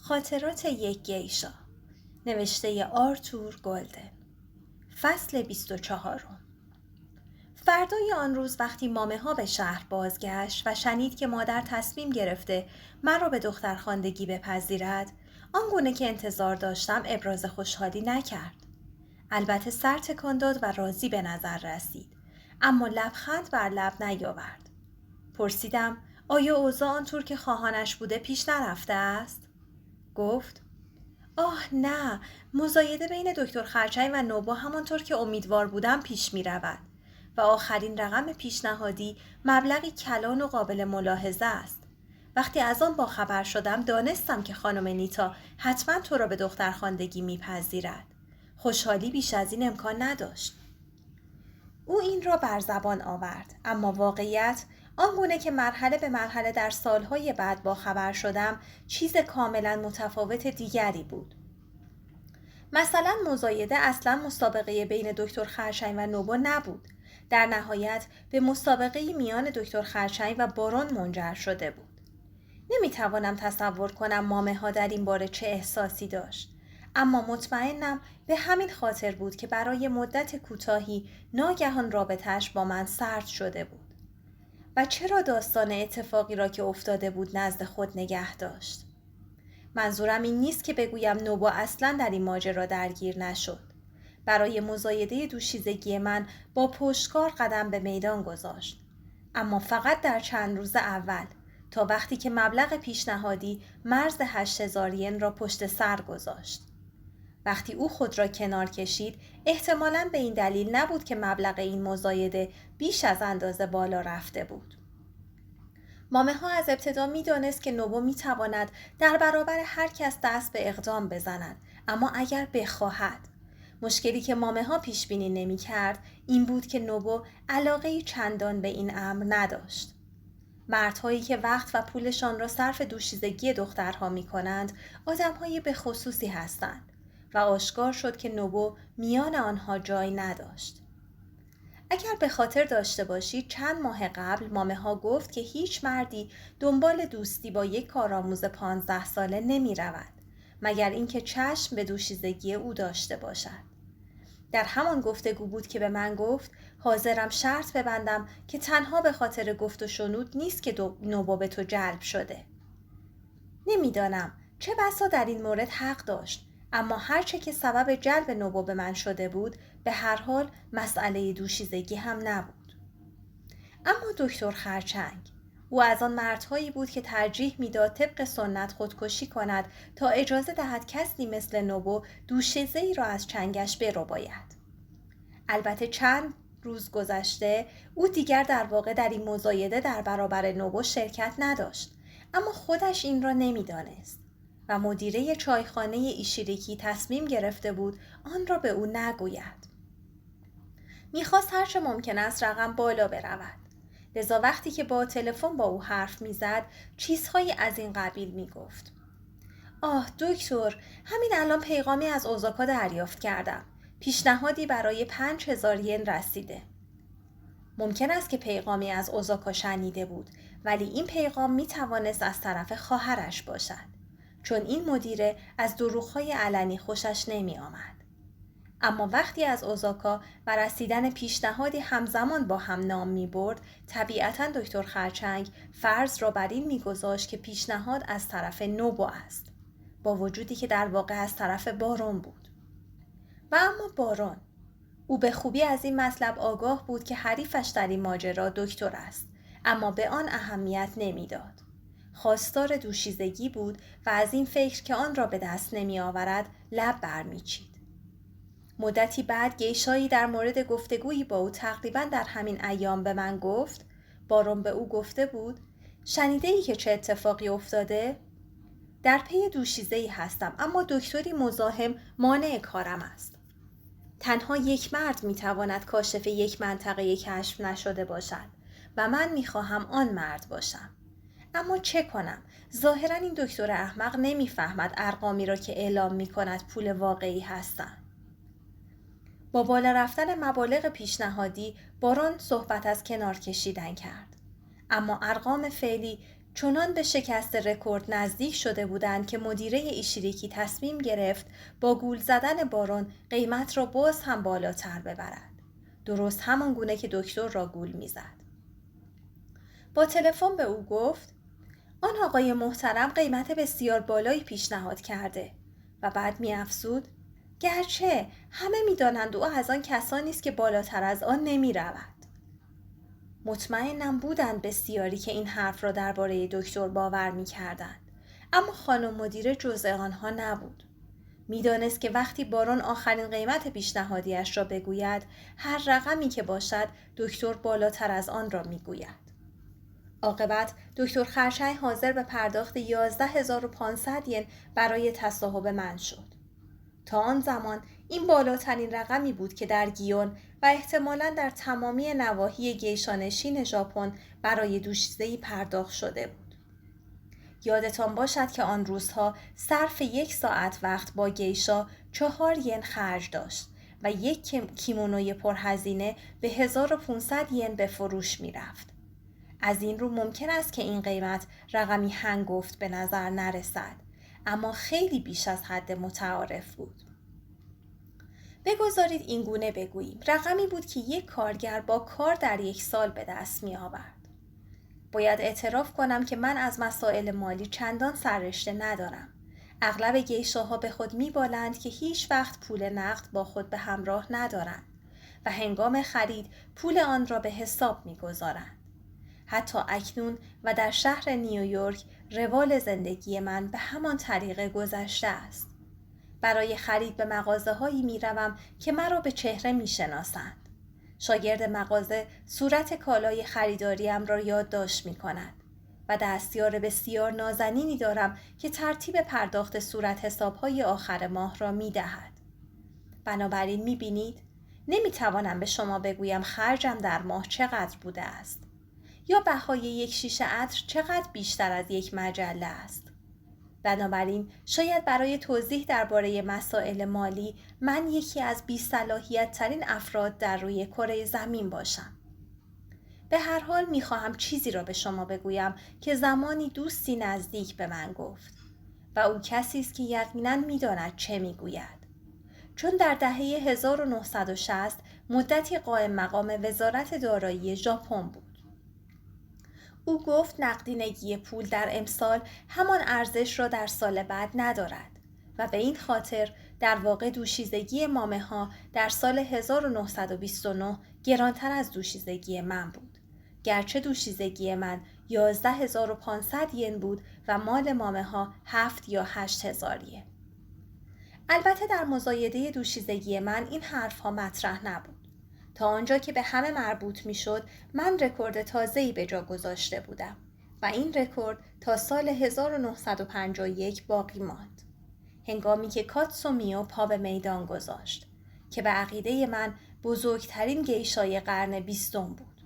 خاطرات یک گیشا، نوشته آرتور گلدن. فصل 24. فردای آن روز وقتی مامه ها به شهر بازگشت و شنید که مادر تصمیم گرفته مرا به دخترخواندگی بپذیرد، آنگونه که انتظار داشتم ابراز خوشحالی نکرد. البته سر تکان داد و راضی به نظر رسید، اما لبخند بر لب نیاورد. پرسیدم آیا اوضاع آنطور که خواهانش بوده پیش نرفته است؟ گفت آه نه، مزایده بین دکتر خرچنگ و نوبا همانطور که امیدوار بودم پیش می رود و آخرین رقم پیشنهادی مبلغی کلان و قابل ملاحظه است. وقتی از آن باخبر شدم دانستم که خانم نیتا حتما تو را به دخترخواندگی می پذیرد. خوشحالی بیش از این امکان نداشت. او این را بر زبان آورد، اما واقعیت آنگونه که مرحله به مرحله در سالهای بعد باخبر شدم چیز کاملا متفاوت دیگری بود. مثلا مزایده اصلا مسابقه بین دکتر خرچنگ و نوبا نبود. در نهایت به مسابقه میان دکتر خرچنگ و بارون منجر شده بود. نمیتوانم تصور کنم مامه ها در این باره چه احساسی داشت، اما مطمئنم به همین خاطر بود که برای مدت کوتاهی ناگهان رابطه‌اش با من سرد شده بود. و چرا داستان اتفاقی را که افتاده بود نزد خود نگه داشت؟ منظورم این نیست که بگویم نوبا اصلاً در این ماجرا درگیر نشد. برای مزایده دوشیزگی من با پشتکار قدم به میدان گذاشت، اما فقط در چند روز اول، تا وقتی که مبلغ پیشنهادی مرز 8,000 ین را پشت سر گذاشت. وقتی او خود را کنار کشید، احتمالاً به این دلیل نبود که مبلغ این مزایده بیش از اندازه بالا رفته بود. مامه ها از ابتدا می دانست که نوبا می تواند در برابر هر کس دست به اقدام بزند، اما اگر بخواهد. مشکلی که مامه ها پیش بینی نمی کرد این بود که نوبا علاقه چندان به این امر نداشت. مردهایی که وقت و پولشان را صرف دوشیزگی دخترها می کنند آدمهای به خصوصی هستند و آشکار شد که نوبا میان آنها جای نداشت. اگر به خاطر داشته باشید چند ماه قبل مامه ها گفت که هیچ مردی دنبال دوستی با یک کارآموز 15 ساله نمی رود مگر اینکه چشم به دوشیزگی او داشته باشد. در همان گفتگو بود که به من گفت حاضرم شرط ببندم که تنها به خاطر گفت و شنود نیست که نوبا به تو جلب شده. نمیدانم چه بسا در این مورد حق داشت، اما هرچه که سبب جلب نوبا به من شده بود به هر حال مسئله دوشیزگی هم نبود. اما دکتر خرچنگ، او از آن مردهایی بود که ترجیح میداد طبق سنت خودکشی کند تا اجازه دهد کسی مثل نوبا دوشیزه‌ای را از چنگش برباید. البته چند روز گذشته او دیگر در واقع در این مزایده در برابر نوبا شرکت نداشت، اما خودش این را نمیدانست و مدیره چایخانه ایشیریکی تصمیم گرفته بود آن را به او نگوید. میخواست هرچه ممکن است رقم بالا برود. لذا وقتی که با تلفن با او حرف میزد چیزهایی از این قبیل میگفت: آه دکتر، همین الان پیغامی از اوزاکا دریافت کردم. پیشنهادی برای 5,000 ین رسیده. ممکن است که پیغامی از اوزاکا شنیده بود، ولی این پیغام میتوانست از طرف خواهرش باشد، چون این مدیره از دروغ‌های علنی خوشش نمی آمد. اما وقتی از اوزاکا و رسیدن پیشنهادی همزمان با هم نام می برد، طبیعتاً دکتر خرچنگ فرض را بر این می گذاشت که پیشنهاد از طرف نوبا است، با وجودی که در واقع از طرف بارون بود. و اما بارون، او به خوبی از این مطلب آگاه بود که حریفش در این ماجرا دکتر است، اما به آن اهمیت نمی داد. خواستار دوشیزگی بود و از این فکر که آن را به دست نمی آورد لب برمی چید. مدتی بعد گیشایی در مورد گفتگویی با او تقریباً در همین ایام به من گفت. بارون به او گفته بود: شنیده ای که چه اتفاقی افتاده؟ در پی دوشیزه‌ای هستم، اما دکتری مزاحم مانع کارم است. تنها یک مرد میتواند کاشف یک منطقه کشف نشده باشد و من میخواهم آن مرد باشم. اما چه کنم؟ ظاهراً این دکتر احمق نمیفهمد ارقامی را که اعلام میکند پول واقعی هستند. با بالا رفتن مبالغ پیشنهادی بارون صحبت از کنار کشیدن کرد، اما ارقام فعلی چنان به شکست رکورد نزدیک شده بودند که مدیره ایشیریکی تصمیم گرفت با گول زدن بارون قیمت را باز هم بالاتر ببرد. درست همان گونه که دکتر را گول میزد. با تلفن به او گفت آن آقای محترم قیمت بسیار بالایی پیشنهاد کرده و بعد می‌افزود گرچه همه می‌دانند او از آن کسانی است که بالاتر از آن نمی‌رود. مطمئنم بودند بسیاری که این حرف را درباره دکتر باور می‌کردند، اما خانم مدیره جزء آنها نبود. می‌دانست که وقتی بارون آخرین قیمت پیشنهادیش را بگوید، هر رقمی که باشد دکتر بالاتر از آن را می‌گوید. عاقبت دکتر خرچنگ حاضر به پرداخت 11,500 ین برای تصاحب من شد. تا آن زمان این بالاترین رقمی بود که در گیون و احتمالاً در تمامی نواحی گیشانشین ژاپن برای دوشیزه‌ای پرداخت شده بود. یادتان باشد که آن روزها صرف 1 ساعت وقت با گیشا 4 ین خرج داشت و یک کیمونوی پرهزینه به 1500 ین به فروش می رفت. از این رو ممکن است که این قیمت رقمی هنگفت به نظر نرسد، اما خیلی بیش از حد متعارف بود. بگذارید این گونه بگوییم رقمی بود که یک کارگر با کار در 1 سال به دست می آورد. باید اعتراف کنم که من از مسائل مالی چندان سررشته ندارم. اغلب گیشاها به خود می بالند که هیچ وقت پول نقد با خود به همراه ندارند و هنگام خرید پول آن را به حساب می گذارند. حتی اکنون و در شهر نیویورک روال زندگی من به همان طریق گذشته است. برای خرید به مغازه‌هایی می‌روم که مرا به چهره می‌شناسند. شاگرد مغازه صورت کالای خریداریم را یادداشت می‌کند و دستیار بسیار نازنینی دارم که ترتیب پرداخت صورت حساب‌های آخر ماه را می‌دهد. بنابراین می‌بینید نمی‌توانم به شما بگویم خرجم در ماه چقدر بوده است. یا بهای 1 شیشه عطر چقدر بیشتر از 1 مجله است. بنابراین شاید برای توضیح درباره مسائل مالی من یکی از بی‌صلاحیت ترین افراد در روی کره زمین باشم. به هر حال میخواهم چیزی را به شما بگویم که زمانی دوستی نزدیک به من گفت و او کسی است که یقیناً میداند چه میگوید. چون در دهه 1960 مدتی قائم مقام وزارت دارایی ژاپن بود. او گفت نقدینگی پول در امسال همان ارزش را در سال بعد ندارد و به این خاطر در واقع دوشیزگی مامه‌ها در سال 1929 گرانتر از دوشیزگی من بود. گرچه دوشیزگی من 11,500 ین بود و مال مامه‌ها 7 یا 8,000 ین. البته در مزایده دوشیزگی من این حرف‌ها مطرح نبود. تا آنجا که به همه مربوط می شد من رکورد تازه‌ای به جا گذاشته بودم و این رکورد تا سال 1951 باقی ماند. هنگامی که کاتسومیو پا به میدان گذاشت که به عقیده من بزرگترین گیشای قرن 20 بود.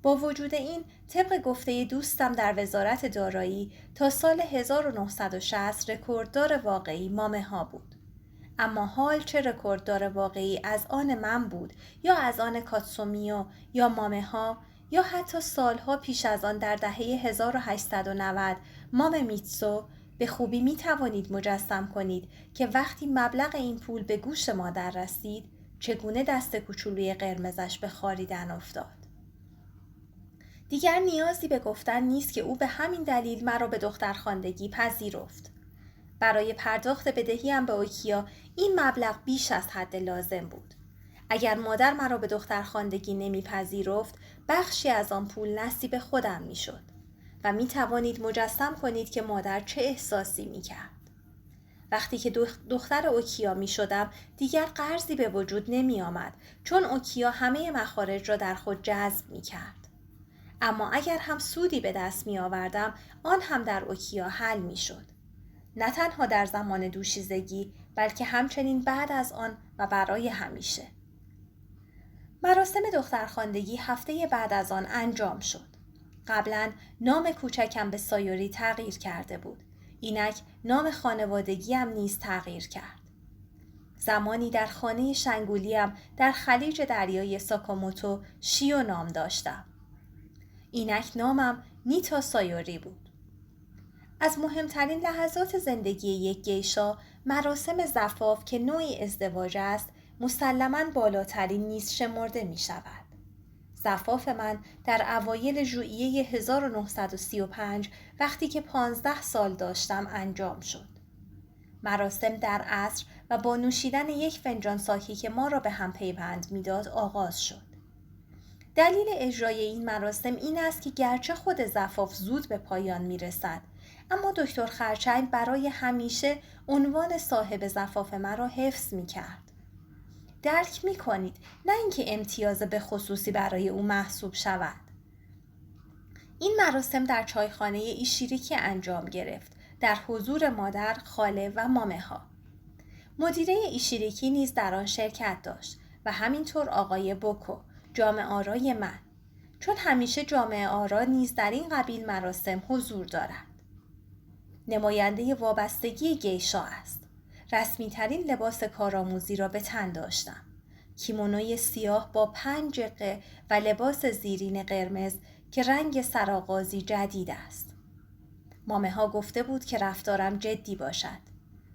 با وجود این طبق گفته دوستم در وزارت دارایی تا سال 1960 رکورددار واقعی مامه‌ها بود. اما حال چه رکورددار واقعی از آن من بود یا از آن کاتسومیو یا مامه‌ها یا حتی سالها پیش از آن در دهه 1890 مام میتسو، به خوبی می توانید مجسم کنید که وقتی مبلغ این پول به گوش مادر رسید چگونه دست کوچولوی قرمزش به خاریدن افتاد. دیگر نیازی به گفتن نیست که او به همین دلیل مرا به دخترخواندگی پذیرفت. برای پرداخت بدهیم به اوکیا این مبلغ بیش از حد لازم بود. اگر مادر مرا به دخترخواندگی نمیپذیرفت، بخشی از آن پول نصیب خودم میشد و می توانید مجسم کنید که مادر چه احساسی می کرد. وقتی که دختر اوکیا می شدم دیگر قرضی به وجود نمی آمد چون اوکیا همه مخارج را در خود جذب می کرد. اما اگر هم سودی به دست می آوردم آن هم در اوکیا حل می شد. نه تنها در زمان دوشیزگی بلکه همچنین بعد از آن و برای همیشه. مراسم دخترخواندگی هفته بعد از آن انجام شد. قبلا نام کوچکم به سایوری تغییر کرده بود. اینک نام خانوادگیم نیز تغییر کرد. زمانی در خانه شنگولیم در خلیج دریای ساکاموتو شیو نام داشتم. اینک نامم نیتا سایوری بود. از مهمترین لحظات زندگی یک گیشا مراسم زفاف که نوعی ازدواج است مسلماً بالاترین نیز شمرده می شود. زفاف من در اوایل ژوئیه 1935 وقتی که 15 سال داشتم انجام شد. مراسم در عصر و با نوشیدن یک فنجان ساکی که ما را به هم پیوند می‌داد آغاز شد. دلیل اجرای این مراسم این است که گرچه خود زفاف زود به پایان می‌رسد، اما دکتر خرچنگ برای همیشه عنوان صاحب زفاف مرا حفظ می‌کرد. درک می‌کنید، نه اینکه امتیاز به خصوصی برای او محسوب شود. این مراسم در چایخانه ایشیریکی انجام گرفت، در حضور مادر، خاله و مامه‌ها. مدیره ایشیریکی نیز در آن شرکت داشت و همینطور آقای بوکو، جامعه آرای من، چون همیشه جامعه آرا نیز در این قبیل مراسم حضور دارد. نماینده وابستگی گیشا است. رسمی ترین لباس کارآموزی را به تن داشتم. کیمونوی سیاه با 5 جقه و لباس زیرین قرمز که رنگ سرآغازی جدید است. مامه ها گفته بود که رفتارم جدی باشد،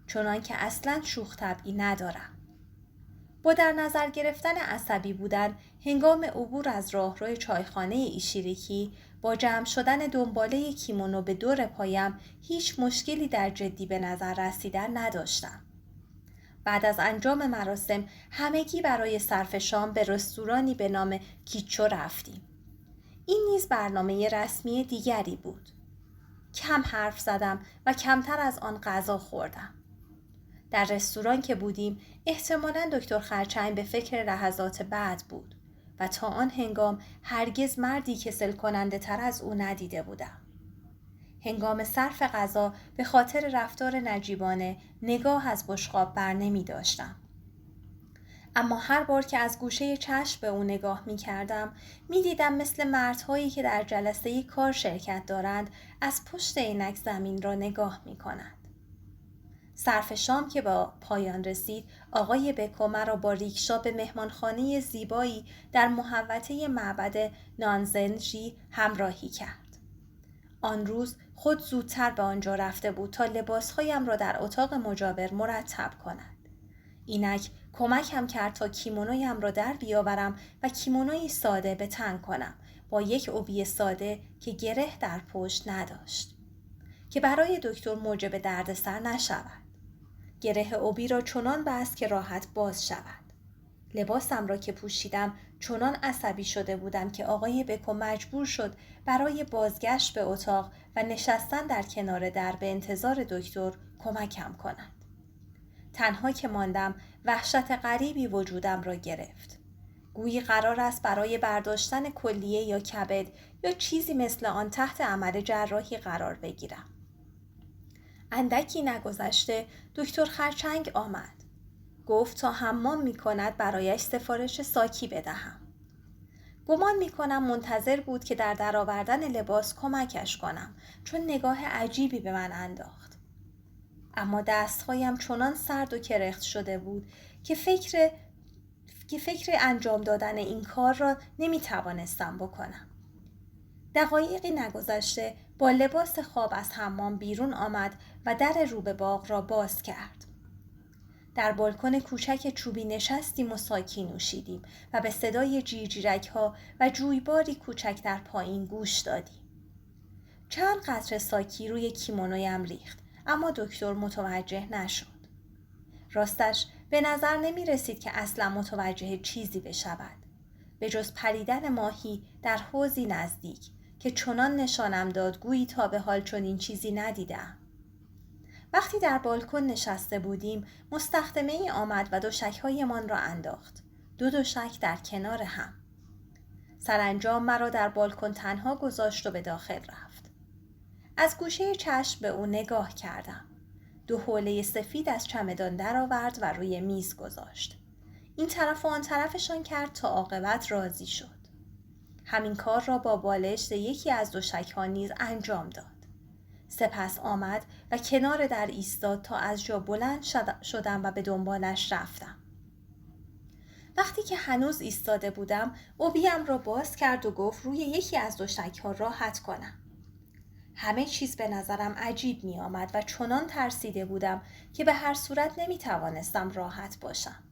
چنان که اصلاً شوخ طبعی ندارم. با در نظر گرفتن عصبی بودن هنگام عبور از راهروی چایخانه ایشیریکی با جمع شدن دنباله کیمونو به دور پایم هیچ مشکلی در جدی به نظر رسیدن نداشتم. بعد از انجام مراسم همگی برای صرف شام به رستورانی به نام کیچو رفتیم. این نیز برنامه رسمی دیگری بود. کم حرف زدم و کمتر از آن غذا خوردم. در رستوران که بودیم احتمالاً دکتر خرچنگ به فکر لحظات بعد بود و تا آن هنگام هرگز مردی کسل کننده تر از او ندیده بودم. هنگام صرف غذا به خاطر رفتار نجیبانه نگاه از بشقاب بر نمی داشتم. اما هر بار که از گوشه چشم به او نگاه می کردم می دیدم مثل مردهایی که در جلسه کار شرکت دارند از پشت عینک زمین را نگاه می کنند. صرف شام که با پایان رسید آقای بکو مرا با ریکشا به مهمانخانه زیبایی در محوطه معبد نانزنجی همراهی کرد. آن روز خود زودتر به آنجا رفته بود تا لباسهایم را در اتاق مجاور مرتب کند. اینک کمکم کرد تا کیمونویم را در بیاورم و کیمونوی ساده به تن کنم با یک عبی ساده که گره در پشت نداشت که برای دکتر موجب دردسر نشود. گره عبی را چنان بست که راحت باز شود. لباسم را که پوشیدم چنان عصبی شده بودم که آقای بکو مجبور شد برای بازگشت به اتاق و نشستن در کنار در به انتظار دکتر کمکم کند. تنها که ماندم وحشت غریبی وجودم را گرفت. گویی قرار است برای برداشتن کلیه یا کبد یا چیزی مثل آن تحت عمل جراحی قرار بگیرم. اندکی نگذشته دکتر خرچنگ آمد. گفت تا حمام می کند برایش سفارش ساکی بدهم. گمان می کنم منتظر بود که در درآوردن لباس کمکش کنم چون نگاه عجیبی به من انداخت. اما دستهایم چنان سرد و کرخت شده بود که فکر انجام دادن این کار را نمی توانستم بکنم. دقایقی نگذشته با لباس خواب از حمام بیرون آمد و در رو به باغ را باز کرد. در بالکن کوچک چوبی نشستیم و ساکی نوشیدیم و به صدای جیرجیرک‌ها و جویباری کوچک در پایین گوش دادیم. چند قطره ساکی روی کیمونویم ریخت، اما دکتر متوجه نشد. راستش به نظر نمی رسید که اصلا متوجه چیزی بشود، به جز پریدن ماهی در حوضی نزدیک که چنان نشانم داد گویی تا به حال چنین چیزی ندیدم. وقتی در بالکن نشسته بودیم مستخدمه‌ای آمد و دوشک‌هایمان را انداخت. دو دوشک در کنار هم. سرانجام مرا در بالکن تنها گذاشت و به داخل رفت. از گوشه چشم به او نگاه کردم. 2 حوله سفید از چمدان درآورد و روی میز گذاشت. این طرف و آن طرفشان کرد تا عاقبت راضی شد. همین کار را با بالشت یکی از دوشک‌ها نیز انجام داد. سپس آمد و کنار در ایستاد تا از جا بلند شدم و به دنبالش رفتم. وقتی که هنوز ایستاده بودم، عبیم را باز کرد و گفت روی یکی از دوشک‌ها راحت کنم. همه چیز به نظرم عجیب می آمد و چنان ترسیده بودم که به هر صورت نمی توانستم راحت باشم.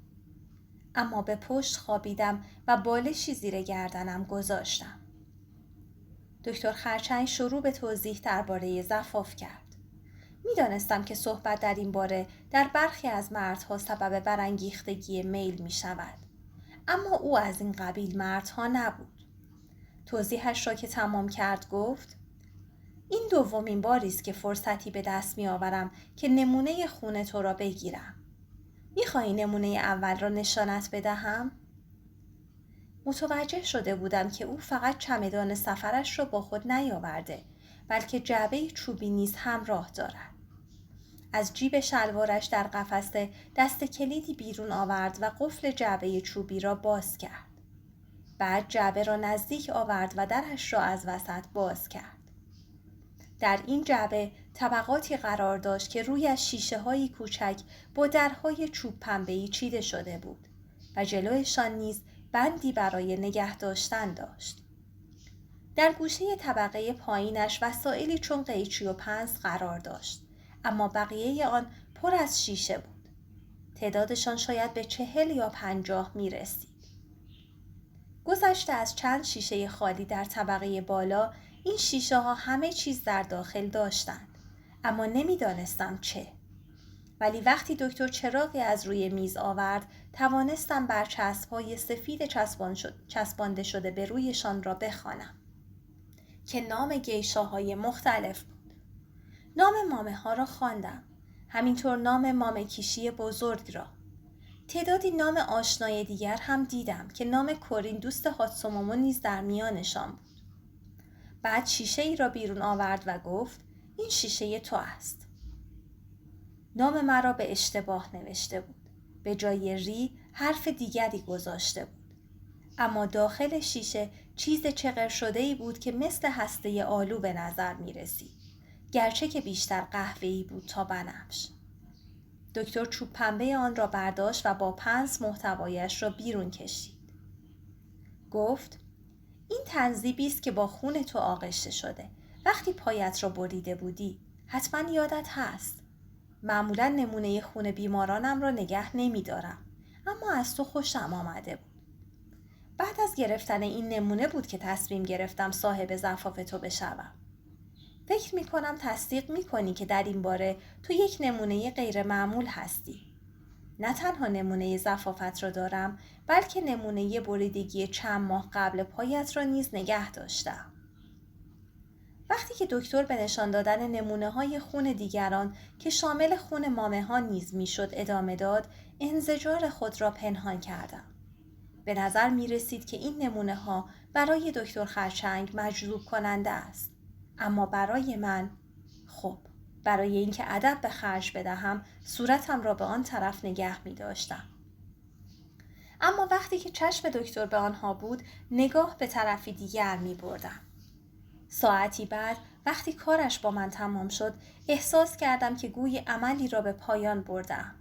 اما به پشت خوابیدم و بالشی زیر گردنم گذاشتم. دکتر خرچنگ شروع به توضیح درباره زفاف کرد. می دانستم که صحبت در این باره در برخی از مردها سبب برانگیختگی میل می شود. اما او از این قبیل مردها نبود. توضیحش را که تمام کرد گفت: این دومین باری است که فرصتی به دست می آورم که نمونه خون تو را بگیرم. می خواهی نمونه اول را نشانت بدهم؟ متوجه شده بودم که او فقط چمدان سفرش را با خود نیاورده، بلکه جعبه چوبی نیز همراه دارد. از جیب شلوارش در قفسه دست کلیدی بیرون آورد و قفل جعبه چوبی را باز کرد. بعد جعبه را نزدیک آورد و درش را از وسط باز کرد. در این جعبه طبقاتی قرار داشت که رویش شیشه‌های کوچک با درهای چوب پنبه‌ای چیده شده بود و جلویشان نیز بندی برای نگه داشتن داشت. در گوشه طبقه پایینش وسایلی چون قیچی و پنس قرار داشت، اما بقیه آن پر از شیشه بود. تعدادشان شاید به 40 یا 50 می رسید. گذشته از چند شیشه خالی در طبقه بالا، این شیشه ها همه چیز در داخل داشتند، اما نمی دانستم چه. ولی وقتی دکتر چراغی از روی میز آورد، توانستم برچسب‌های سفید چسبانده شده به رویشان را بخوانم که نام گیشاهای مختلف بود. نام مامه ها را خواندم، همینطور نام مامه کیشی بزرگ را. تعدادی نام آشنای دیگر هم دیدم که نام کورین دوست هاتسومومو نیز در میانشان بود. بعد شیشه ای را بیرون آورد و گفت: این شیشه تو است. نام مرا به اشتباه نوشته بود. به جای ری حرف دیگری گذاشته بود. اما داخل شیشه چیز چغر شده‌ای بود که مثل هسته آلو به نظر می رسید، گرچه که بیشتر قهوه‌ای بود تا بنفش. دکتر چوب پنبه آن را برداشت و با پنس محتوایش را بیرون کشید. گفت: این تنظیبی است که با خون تو آغشته شده. وقتی پایت را بریده بودی، حتما یادت هست. معمولا نمونه خون بیمارانم را نگه نمی دارم، اما از تو خوشم آمده بود. بعد از گرفتن این نمونه بود که تصمیم گرفتم صاحب زفاف تو بشوم. فکر می کنم تصدیق می کنی که در این باره تو یک نمونه غیر معمول هستی. نه تنها نمونه زفافت را دارم، بلکه نمونه بریدگی چند ماه قبل پایت را نیز نگه داشتم. وقتی که دکتر به نشان دادن نمونه های خون دیگران که شامل خون مامه ها نیز می شد ادامه داد، انزجار خود را پنهان کردم. به نظر می رسید که این نمونه ها برای دکتر خرچنگ مجذوب کننده است. اما برای من، برای اینکه ادب به خرج بدهم، صورتم را به آن طرف نگه می داشتم. اما وقتی که چشم دکتر به آنها بود، نگاه به طرفی دیگر می بردم. ساعتی بعد وقتی کارش با من تمام شد، احساس کردم که گویی عملی را به پایان بردم.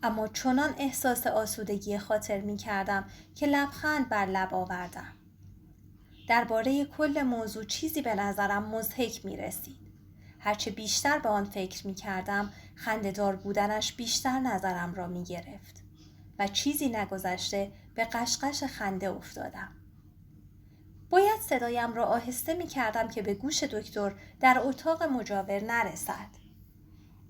اما چنان احساس آسودگی خاطر می کردم که لبخند بر لب آوردم. درباره کل موضوع چیزی به نظرم مضحک می رسید. هرچه بیشتر به آن فکر می کردم، خنده‌دار بودنش بیشتر نظرم را می گرفت و چیزی نگذشته به قشقش خنده افتادم. باید صدایم را آهسته می کردم که به گوش دکتر در اتاق مجاور نرسد.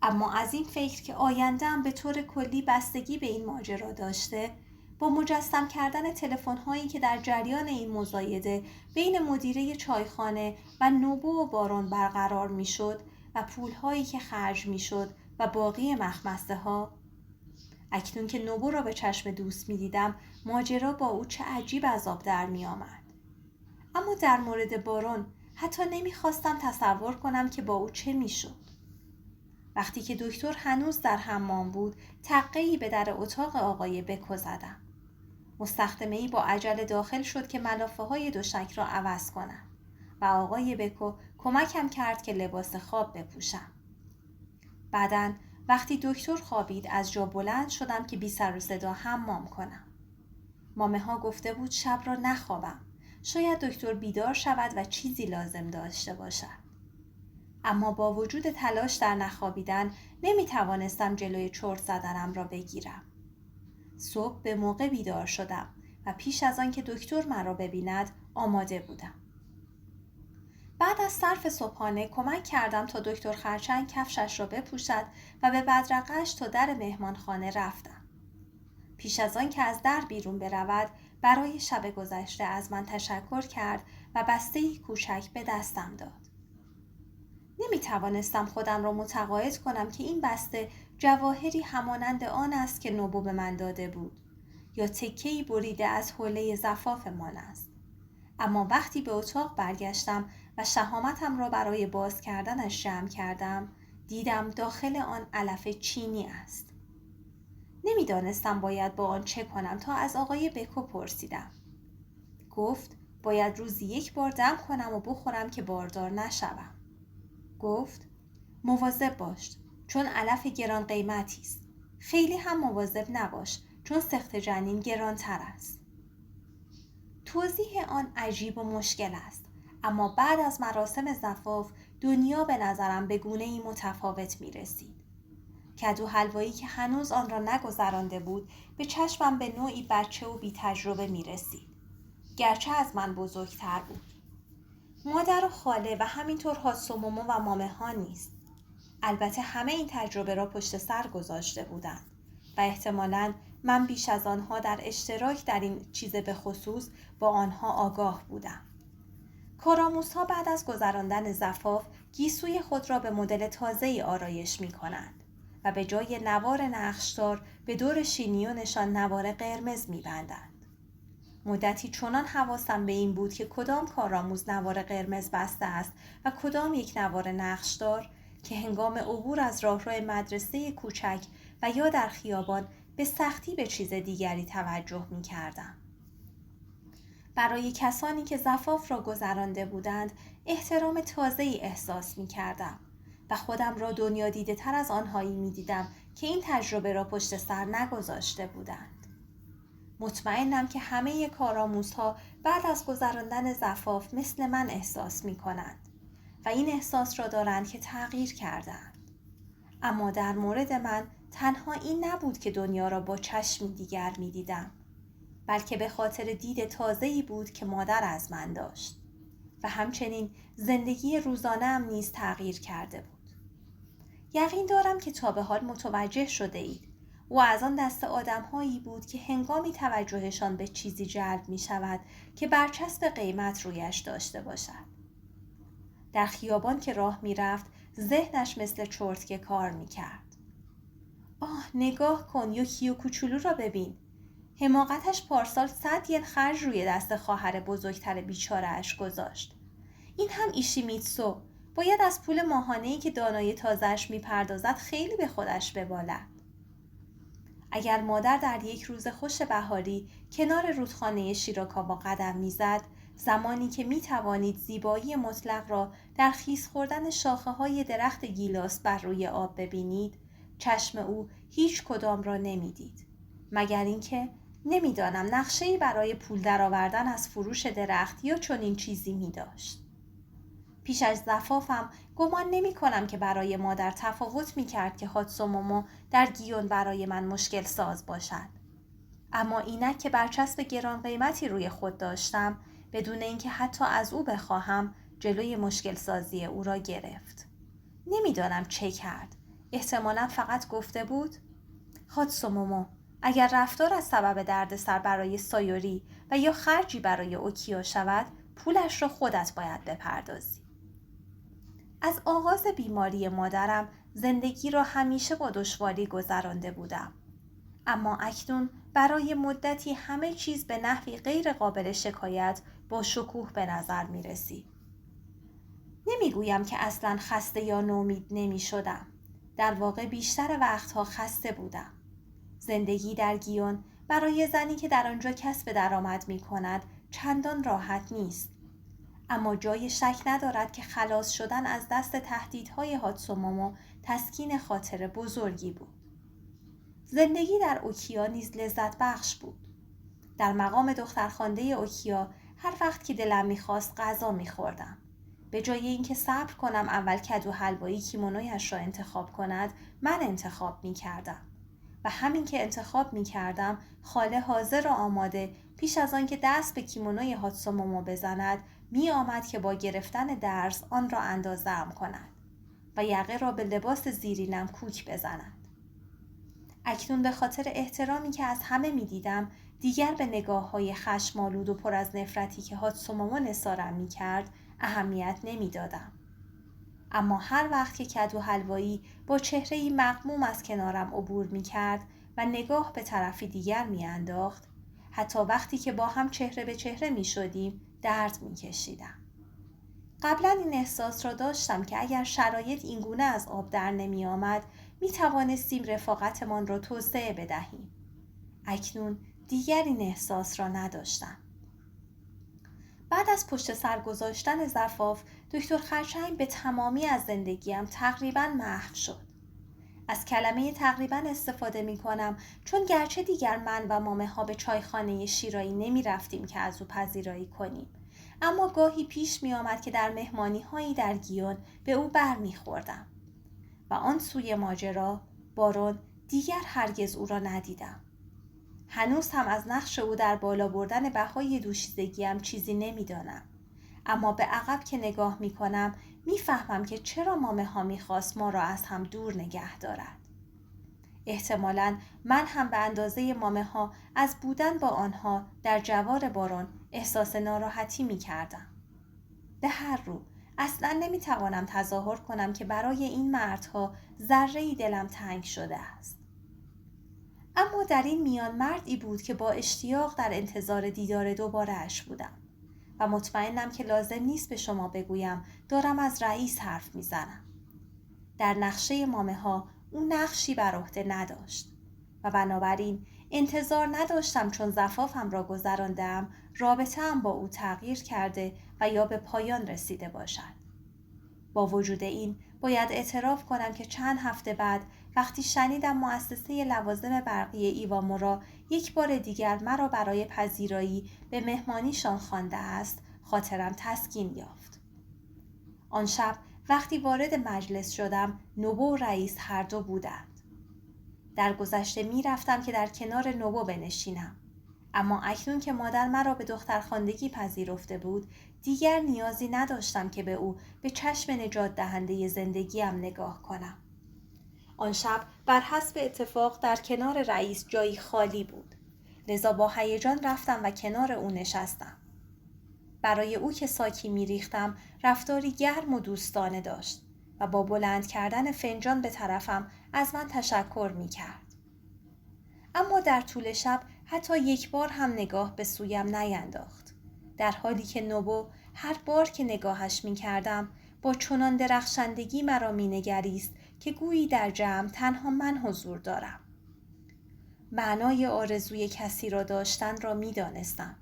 اما از این فکر که آینده‌ام به طور کلی بستگی به این ماجرا داشته، با مجسم کردن تلفن‌هایی که در جریان این مزایده بین مدیره چایخانه و نوبو و بارون برقرار می‌شد و پول‌هایی که خرج می‌شد و باقی مخمسه‌ها، اکنون که نوبو را به چشم دوست می‌دیدم، ماجرا با او چه عجیب از آب در می‌آمد. اما در مورد بارون حتی نمی‌خواستم تصور کنم که با او چه می‌شد. وقتی که دکتر هنوز در حمام بود، تقه‌ای به در اتاق آقای بکو زدم. مستخدمه‌ای با عجله داخل شد که ملافه‌های دوشک را عوض کنم و آقای بکو کمکم کرد که لباس خواب بپوشم. بعداً وقتی دکتر خوابید از جا بلند شدم که بی سر و صدا حمام کنم. مامه ها گفته بود شب را نخوابم. شاید دکتر بیدار شود و چیزی لازم داشته باشد. اما با وجود تلاش در نخوابیدن نمیتوانستم جلوی چرت زدنم را بگیرم. صبح به موقع بیدار شدم و پیش از آن که دکتر مرا ببیند آماده بودم. بعد از صرف صبحانه کمک کردم تا دکتر خرچنگ کفشش را بپوشد و به بدرقه‌اش تا در مهمانخانه رفتم. پیش از آن که از در بیرون برود برای شب گذشته از من تشکر کرد و بسته‌ای کوچک به دستم داد. نمی توانستم خودم را متقاعد کنم که این بسته جواهری همانند آن است که نوبو به من داده بود یا تکه‌ای بریده از حوله زفافمان است. اما وقتی به اتاق برگشتم و شهامتم را برای باز کردنش جمع کردم، دیدم داخل آن علف چینی است. نمیدانستم باید با آن چه کنم تا از آقای بکو پرسیدم. گفت باید روزی 1 بار دم کنم و بخورم که باردار نشوم. گفت مواظب باش چون علف گران قیمتی است. خیلی هم مواظب نباش چون سخت جنین گرانتر است. توضیح آن عجیب و مشکل است، اما بعد از مراسم زفاف دنیا به نظرم به گونه‌ای متفاوت می رسید. کدو حلوایی که هنوز آن را نگذرانده بود به چشمم به نوعی بچه و بی تجربه می رسید. گرچه از من بزرگتر بود. مادر و خاله و همینطور هاتسومومو و مامه ها نیست. البته همه این تجربه را پشت سر گذاشته بودند و احتمالاً من بیش از آنها در اشتراک در این چیز به خصوص با آنها آگاه بودم. کارآموزها ها بعد از گذراندن زفاف گیسوی خود را به مدل تازه‌ای آرایش می کنند و به جای نوار نقشدار به دور شینیونشان نوار قرمز می بندند. مدتی چنان حواسم به این بود که کدام کارآموز نوار قرمز بسته است و کدام یک نوار نقشدار که هنگام عبور از راهرو مدرسه کوچک و یا در خیابان به سختی به چیز دیگری توجه می کردم. برای کسانی که زفاف را گذرانده بودند احترام تازه‌ای احساس می کردم و خودم را دنیا دیده تر از آنهایی می دیدم که این تجربه را پشت سر نگذاشته بودند. مطمئنم که همه کارآموزها بعد از گذراندن زفاف مثل من احساس می کنند و این احساس را دارند که تغییر کردند. اما در مورد من تنها این نبود که دنیا را با چشمی دیگر می دیدم، بلکه به خاطر دید تازه‌ای بود که مادر از من داشت و همچنین زندگی روزانه‌ام نیز تغییر کرده بود. یقین دارم که تا به حال متوجه شده اید او از آن دست آدم‌هایی بود که هنگامی توجهشان به چیزی جلب می شود که برچسب قیمت رویش داشته باشد. در خیابان که راه می رفت ذهنش مثل چرتکه کار می کرد. نگاه کن، یوکیو کوچولو را ببین. حماقتش پارسال 100 ین خرج روی دست خواهر بزرگتر بیچاره اش گذاشت. این هم ایشیمیتسو باید از پول ماهانه‌ای که دانای تازه‌اش میپردازد خیلی به خودش ببالد. اگر مادر در یک روز خوش بهاری کنار رودخانه شیراکاوا قدم میزد، زمانی که میتوانید زیبایی مطلق را در خیس خوردن شاخه‌های درخت گیلاس بر روی آب ببینید، چشم او هیچ کدام را نمیدید، مگر اینکه نمیدانم نقشه‌ای برای پول درآوردن از فروش درخت یا چنین چیزی می داشت. پیش از زفافم گمان نمی کنم که برای مادر تفاوت می کرد که هاتسومومو در گیون برای من مشکل ساز باشد. اما اینک که برچسب گران قیمتی روی خود داشتم، بدون اینکه حتی از او بخواهم جلوی مشکل سازی او را گرفت. نمیدانم چه کرد. احتمالاً فقط گفته بود هاتسومومو، اگر رفتار از سبب دردسر برای سایوری و یا خرجی برای اوکیو شود، پولش را خودت باید بپردازی. از آغاز بیماری مادرم زندگی را همیشه با دشواری گذرانده بودم. اما اکنون برای مدتی همه چیز به نحوی غیر قابل شکایت با شکوه به نظر می رسید. نمی گویم که اصلاً خسته یا نومید نمی شدم. در واقع بیشتر وقتها خسته بودم. زندگی در گیون برای زنی که در آنجا کسب درآمد می کند چندان راحت نیست. اما جای شک ندارد که خلاص شدن از دست تهدیدهای هاتسومومو تسکین خاطر بزرگی بود. زندگی در اوکیا نیز لذت بخش بود. در مقام دخترخوانده اوکیا هر وقت که دلم می‌خواست غذا می‌خوردم. به جای اینکه صبر کنم اول کدو حلوایی کیمونویش را انتخاب کند، من انتخاب می کردم. و همین که انتخاب می کردم، خاله حاضر و آماده پیش از آن که دست به کیمونوی هاتسومومو بزند، می آمد که با گرفتن درس آن را اندازه‌ام کند و یقه را به لباس زیرینم کوک بزند. اکنون به خاطر احترامی که از همه می دیدم، دیگر به نگاه‌های خشم‌آلود و پر از نفرتی که هاتسومومو نثارم می کرد اهمیت نمی دادم. اما هر وقت که کدو حلوایی با چهره‌ای مغموم از کنارم عبور می کرد و نگاه به طرفی دیگر می انداخت، حتی وقتی که با هم چهره به چهره می شدیم درد می کشیدم. قبلا این احساس را داشتم که اگر شرایط اینگونه از آب در نمی آمد می توانستیم رفاقتمان را توسعه بدهیم. اکنون دیگر این احساس را نداشتم. بعد از پشت سر گذاشتن زفاف، دکتر خرچنگ به تمامی از زندگیم تقریباً محو شد. از کلمه تقریباً استفاده می کنم چون گرچه دیگر من و مامه ها به چایخانه شیرایی نمی رفتیم که از او پذیرایی کنیم، اما گاهی پیش می آمد که در مهمانی هایی در گیون به او بر می خوردم و آن سوی ماجرا، بارون، دیگر هرگز او را ندیدم. هنوز هم از نقش او در بالا بردن بهای دوشیزگیم چیزی نمیدانم، اما به عقب که نگاه می کنم می فهمم که چرا مامه ها می خواست ما را از هم دور نگه دارد. احتمالاً من هم به اندازه مامه ها از بودن با آنها در جوار بارون احساس ناراحتی می کردم. به هر رو اصلاً نمی توانم تظاهر کنم که برای این مردها ذره‌ای دلم تنگ شده است. اما در این میان مردی بود که با اشتیاق در انتظار دیدار دوباره اش بودم و مطمئنم که لازم نیست به شما بگویم دارم از رئیس حرف میزنم. در نقشه مامه ها او نقشی بر عهده نداشت و بنابراین انتظار نداشتم چون زفافم را گذراندم رابطه‌ام با او تغییر کرده و یا به پایان رسیده باشد. با وجود این باید اعتراف کنم که چند هفته بعد وقتی شنیدم مؤسسه لوازم برقی ایوامورا یک بار دیگر مرا برای پذیرایی به مهمانیشان خوانده است، خاطرم تسکین یافت. آن شب وقتی وارد مجلس شدم، نوبو و رئیس هر دو بودند. در گذشته می رفتم که در کنار نوبو بنشینم، اما اکنون که مادر مرا به دخترخواندگی پذیرفته بود، دیگر نیازی نداشتم که به او به چشم نجات دهنده زندگیم نگاه کنم. آن شب بر حسب اتفاق در کنار رئیس جایی خالی بود، لذا با هیجان رفتم و کنار او نشستم. برای او که ساکی می ریختم رفتاری گرم و دوستانه داشت و با بلند کردن فنجان به طرفم از من تشکر می کرد. اما در طول شب حتی یک بار هم نگاه به سویم نینداخت، در حالی که نوبو هر بار که نگاهش می کردم با چنان درخشندگی مرا می نگریست که گویی در جمع تنها من حضور دارم. معنای آرزوی کسی را داشتن را می دانستم.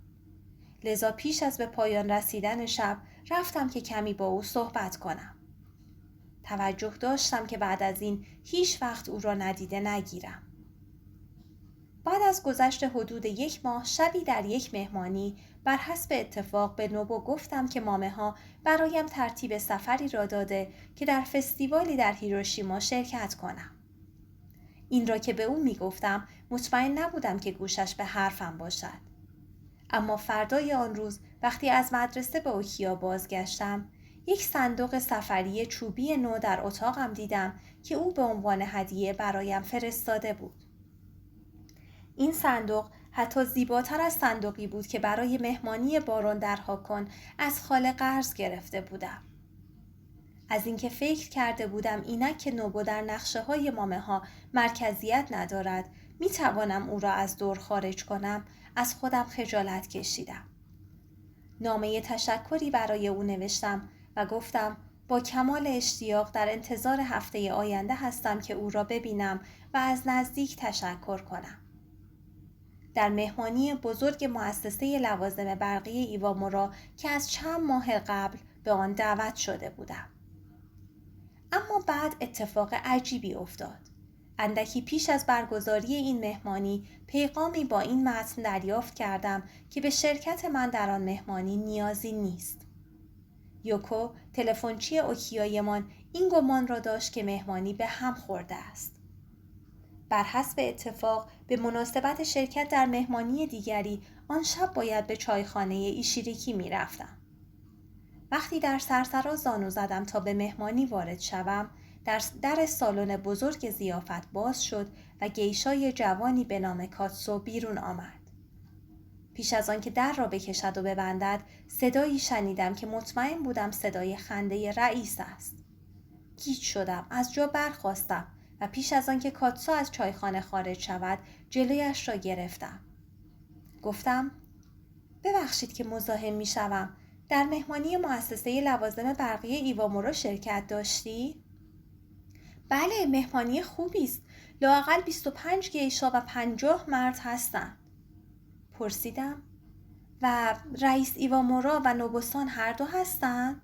لذا پیش از به پایان رسیدن شب رفتم که کمی با او صحبت کنم. توجه داشتم که بعد از این هیچ وقت او را ندیده نگیرم. بعد از گذشت حدود 1 ماه شبی در یک مهمانی بر حسب اتفاق به نوبو گفتم که مامه ها برایم ترتیب سفری را داده که در فستیوالی در هیروشیما شرکت کنم. این را که به او می گفتم مطمئن نبودم که گوشش به حرفم باشد. اما فردای آن روز وقتی از مدرسه به اوکیا بازگشتم، یک صندوق سفری چوبی نو در اتاقم دیدم که او به عنوان هدیه برایم فرستاده بود. این صندوق حتی زیباتر از صندوقی بود که برای مهمانی بارون در هاکون از خاله قرض گرفته بودم. از اینکه فکر کرده بودم اینک که نوبو در نقشه های مامه ها مرکزیت ندارد می توانم او را از دور خارج کنم، از خودم خجالت کشیدم. نامه تشکری برای او نوشتم و گفتم با کمال اشتیاق در انتظار هفته آینده هستم که او را ببینم و از نزدیک تشکر کنم. در مهمانی بزرگ مؤسسه لوازم برقی ایوامورا که از چند ماه قبل به آن دعوت شده بودم. اما بعد اتفاق عجیبی افتاد. اندکی پیش از برگزاری این مهمانی پیغامی با این متن دریافت کردم که به شرکت من در آن مهمانی نیازی نیست. یوکو تلفنچی اوکیایمان این گمان را داشت که مهمانی به هم خورده است. بر حسب اتفاق به مناسبت شرکت در مهمانی دیگری آن شب باید به چایخانه ایشیریکی می رفتم. وقتی در سرسرا زانو زدم تا به مهمانی وارد شوم، در سالن بزرگ ضیافت باز شد و گیشای جوانی به نام کاتسو بیرون آمد. پیش از آن که در را بکشد و ببندد، صدایی شنیدم که مطمئن بودم صدای خنده رئیس است. گیج شدم، از جا برخاستم و پیش از آن که کاتسو از چایخانه خارج شود، جلویش را گرفتم. گفتم: ببخشید که مزاحم می شوم. در مهمانی مؤسسه لوازم برقی ایوامورا شرکت داشتی؟ بله، مهمانی خوبی است. لااقل 25 گیشا و 50 مرد هستند. پرسیدم: و رئیس ایوامورا و نوبوسان هر دو هستند؟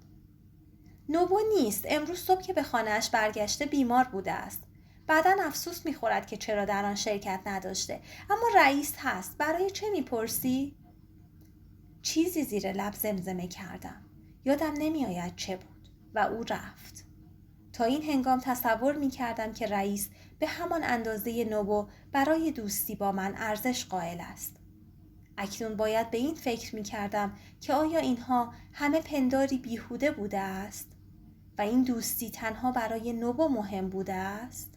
نوبو نیست. امروز صبح که به خانه‌اش برگشته بیمار بوده است. بعداً افسوس می‌خورد که چرا در آن شرکت نداشته. اما رئیس هست. برای چه می‌پرسی؟ چیزی زیر لب زمزمه کردم. یادم نمی‌آید چه بود و او رفت. تا این هنگام تصور می‌کردم که رئیس به همان اندازه نوبو برای دوستی با من ارزش قائل است. اکنون باید به این فکر می‌کردم که آیا اینها همه پنداری بیهوده بوده است و این دوستی تنها برای نوبو مهم بوده است؟